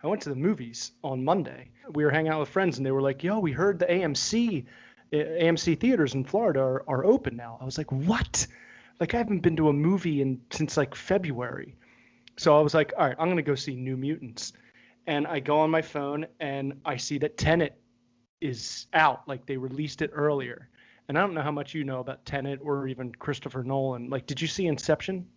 I went to the movies on Monday. We were hanging out with friends, and they were like, "Yo, we heard the AMC theaters in Florida are open now." I was like, "What?" Like I haven't been to a movie since like February. So I was like, "All right, I'm gonna go see New Mutants." And I go on my phone and I see that Tenet is out. Like they released it earlier. And I don't know how much you know about Tenet or even Christopher Nolan. Like, did you see Inception?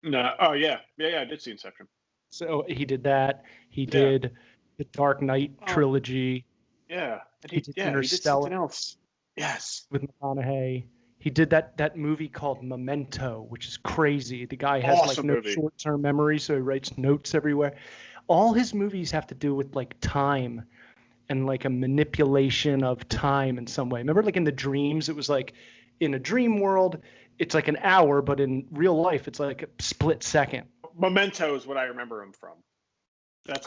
No. Oh yeah. I did see Inception. So he did that. He Yeah. did the Dark Knight trilogy. Yeah. And He did he did Interstellar something else. Yes. with McConaughey. He did that movie called Memento, which is crazy. The guy has Awesome like no movie. short-term memory, so he writes notes everywhere. All his movies have to do with like time and like a manipulation of time in some way. Remember, like in the dreams, it was like in a dream world, it's like an hour, but in real life, it's like a split second. Memento is what I remember him from.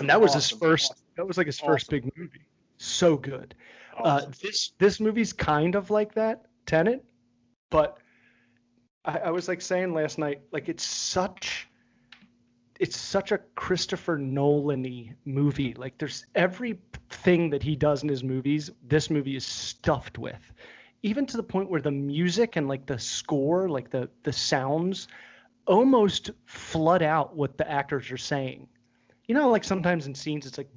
And that was his first. That was like his first big movie. So good. Awesome. This movie's kind of like that, Tenet, but I was like saying last night, like it's such a Christopher Nolan-y movie. Like there's everything that he does in his movies, this movie is stuffed with. Even to the point where the music and like the score, like the sounds almost flood out what the actors are saying. You know, like sometimes in scenes it's like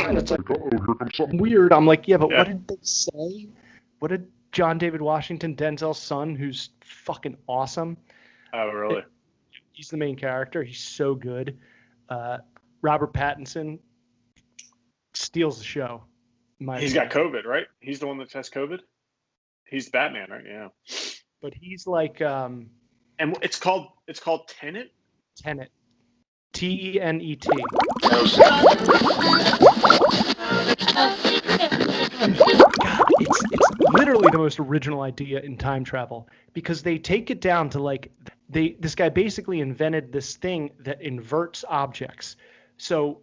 and it's like, oh, here comes something weird. I'm like, yeah, but what did they say? What did John David Washington, Denzel's son, who's fucking awesome? Oh, really? He's the main character. He's so good. Robert Pattinson steals the show. He's got COVID, right? He's the one that has COVID? He's Batman, right? Yeah. But he's like and it's called Tenet? Tenet. Tenet. God, it's literally the most original idea in time travel because they take it down to like this guy basically invented this thing that inverts objects. So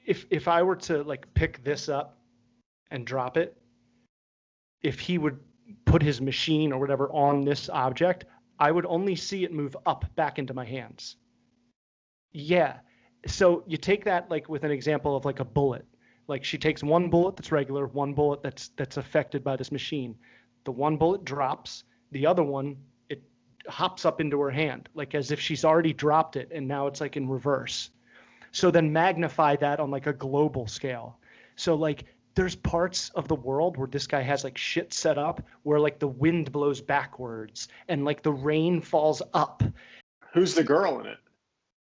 if I were to like pick this up and drop it, if he would put his machine or whatever on this object, I would only see it move up back into my hands. Yeah. So you take that like with an example of like a bullet. Like she takes one bullet that's regular, one bullet that's affected by this machine. The one bullet drops, the other one it hops up into her hand, like as if she's already dropped it and now it's like in reverse. So then magnify that on like a global scale. So like there's parts of the world where this guy has like shit set up where like the wind blows backwards and like the rain falls up. Who's the girl in it?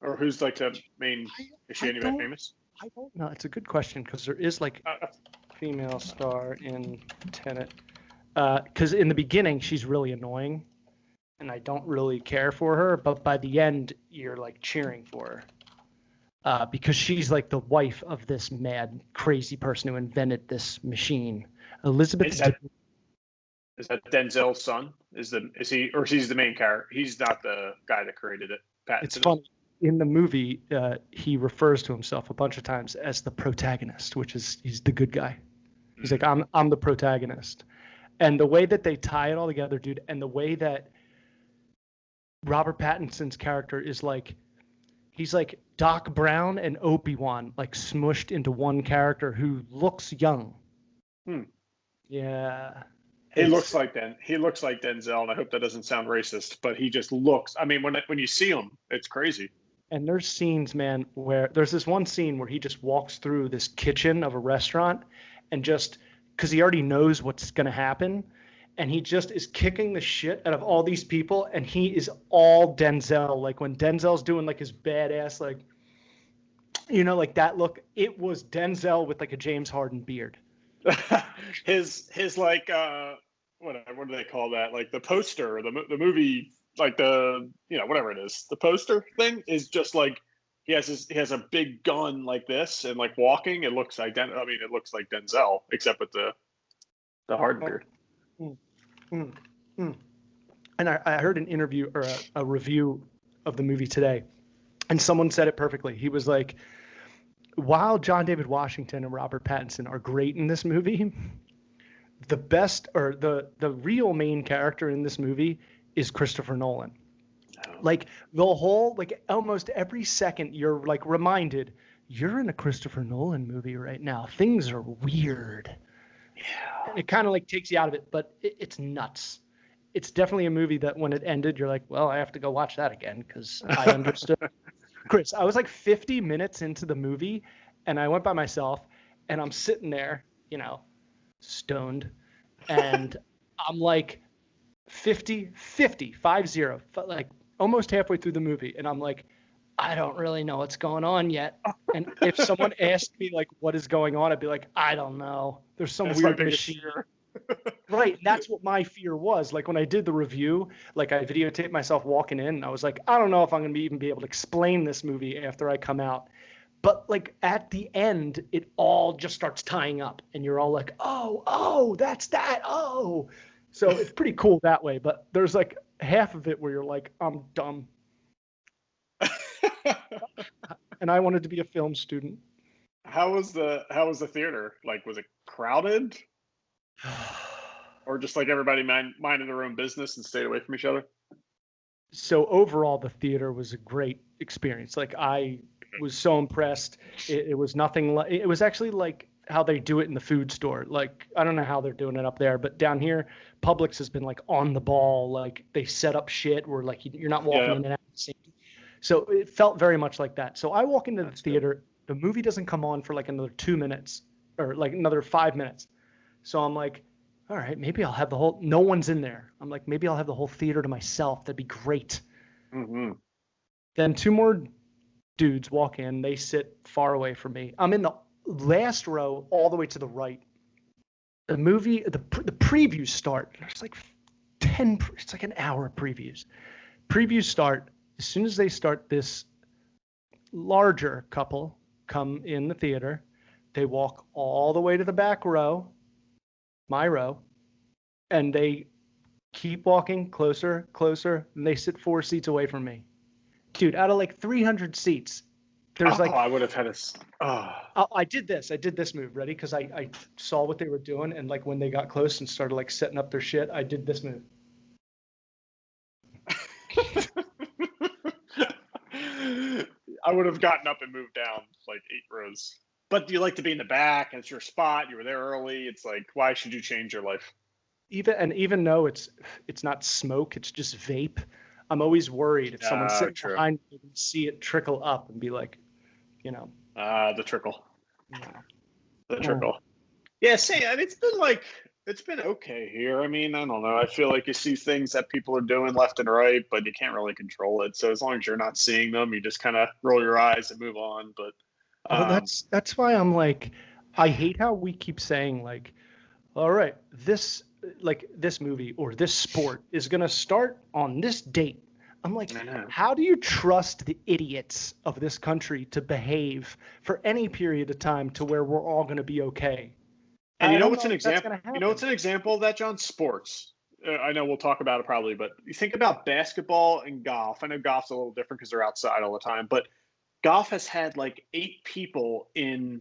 Or who's like the main? Is she anybody famous? I don't know. It's a good question because there is like a female star in Tenet. Because in the beginning she's really annoying, and I don't really care for her. But by the end, you're like cheering for her because she's like the wife of this mad, crazy person who invented this machine. Elizabeth. Is that Denzel's son? Is he or she's the main character? He's not the guy that created it. It's funny. In the movie, he refers to himself a bunch of times as the protagonist, which is he's the good guy. He's like, I'm the protagonist. And the way that they tie it all together, dude, and the way that Robert Pattinson's character is like, he's like Doc Brown and Obi-Wan, like smushed into one character who looks young. Yeah. He looks like Denzel, and I hope that doesn't sound racist, but he just looks. I mean, when you see him, it's crazy. And there's scenes, man, where there's this one scene where he just walks through this kitchen of a restaurant and just because he already knows what's going to happen. And he just is kicking the shit out of all these people. And he is all Denzel. Like when Denzel's doing like his badass, like, you know, like that look, it was Denzel with like a James Harden beard. his like, what do they call that? Like the poster or the movie, like the, you know, whatever it is, the poster thing is just like he has a big gun like this and like walking. It looks identical. I mean, it looks like Denzel except with the hard beard. And I heard an interview or a review of the movie today, and someone said it perfectly. He was like, while John David Washington and Robert Pattinson are great in this movie, the best or the real main character in this movie is Christopher Nolan. Like the whole, like almost every second, you're like reminded you're in a Christopher Nolan movie right now. Things are weird. Yeah. And it kind of like takes you out of it, but it's nuts. It's definitely a movie that when it ended, you're like, well, I have to go watch that again because I understood. Chris, I was like 50 minutes into the movie and I went by myself and I'm sitting there, stoned. And I'm like 50, like almost halfway through the movie. And I'm like, I don't really know what's going on yet. And if someone asked me like what is going on, I'd be like, I don't know. There's some That's weird my biggest machine. fear. Right. That's what my fear was. Like when I did the review, like I videotaped myself walking in and I was like, I don't know if I'm going to even be able to explain this movie after I come out. But like at the end, it all just starts tying up and you're all like, oh, that's that. Oh, so it's pretty cool that way. But there's like half of it where you're like, I'm dumb. And I wanted to be a film student. How was the theater? Like, was it crowded? Or just like everybody minded their own business and stayed away from each other? So overall, the theater was a great experience. Like I was so impressed. It was nothing like, it was actually like how they do it in the food store. Like, I don't know how they're doing it up there, but down here, Publix has been like on the ball. Like they set up shit where like you're not walking in and out. So it felt very much like that. So I walk into the theater, the movie doesn't come on for like another 2 minutes or like another 5 minutes. So I'm like, all right, maybe I'll have no one's in there. I'm like, maybe I'll have the whole theater to myself. That'd be great. Mm-hmm. Then 2 more dudes walk in. They sit far away from me. I'm in the last row all the way to the right. The movie, the previews start. There's like 10, it's like an hour of previews. Previews start. As soon as they start, this larger couple come in the theater. They walk all the way to the back row, my row, and they keep walking closer, and they sit 4 seats away from me. Dude, out of like 300 seats, there's like... I would have had I did this move, ready? Because I saw what they were doing, and like when they got close and started like setting up their shit, I did this move. I would have gotten up and moved down like 8 rows. But you like to be in the back, and it's your spot. You were there early. It's like, why should you change your life? Even though it's not smoke, it's just vape. I'm always worried if someone's sitting behind me and see it trickle up and be like, the trickle. Yeah. The trickle. Yeah, see, I mean, it's been okay here. I mean, I don't know. I feel like you see things that people are doing left and right, but you can't really control it. So as long as you're not seeing them, you just kind of roll your eyes and move on. But that's why I'm like, I hate how we keep saying like, all right, this movie or this sport is going to start on this date. I'm like, how do you trust the idiots of this country to behave for any period of time to where we're all going to be okay? And you know what's an example? You know what's an example of that, John? Sports. I know we'll talk about it probably, but you think about basketball and golf. I know golf's a little different because they're outside all the time, but golf has had like 8 people in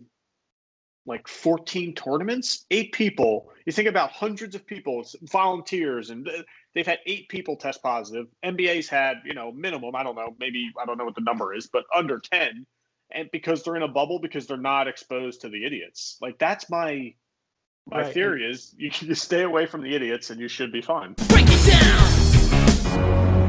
like 14 tournaments. 8 people. You think about hundreds of people, volunteers, and they've had 8 people test positive. NBA's had, minimum, I don't know what the number is, but under 10. And because they're in a bubble, because they're not exposed to the idiots. Like that's my theory is you stay away from the idiots and you should be fine. Break it down.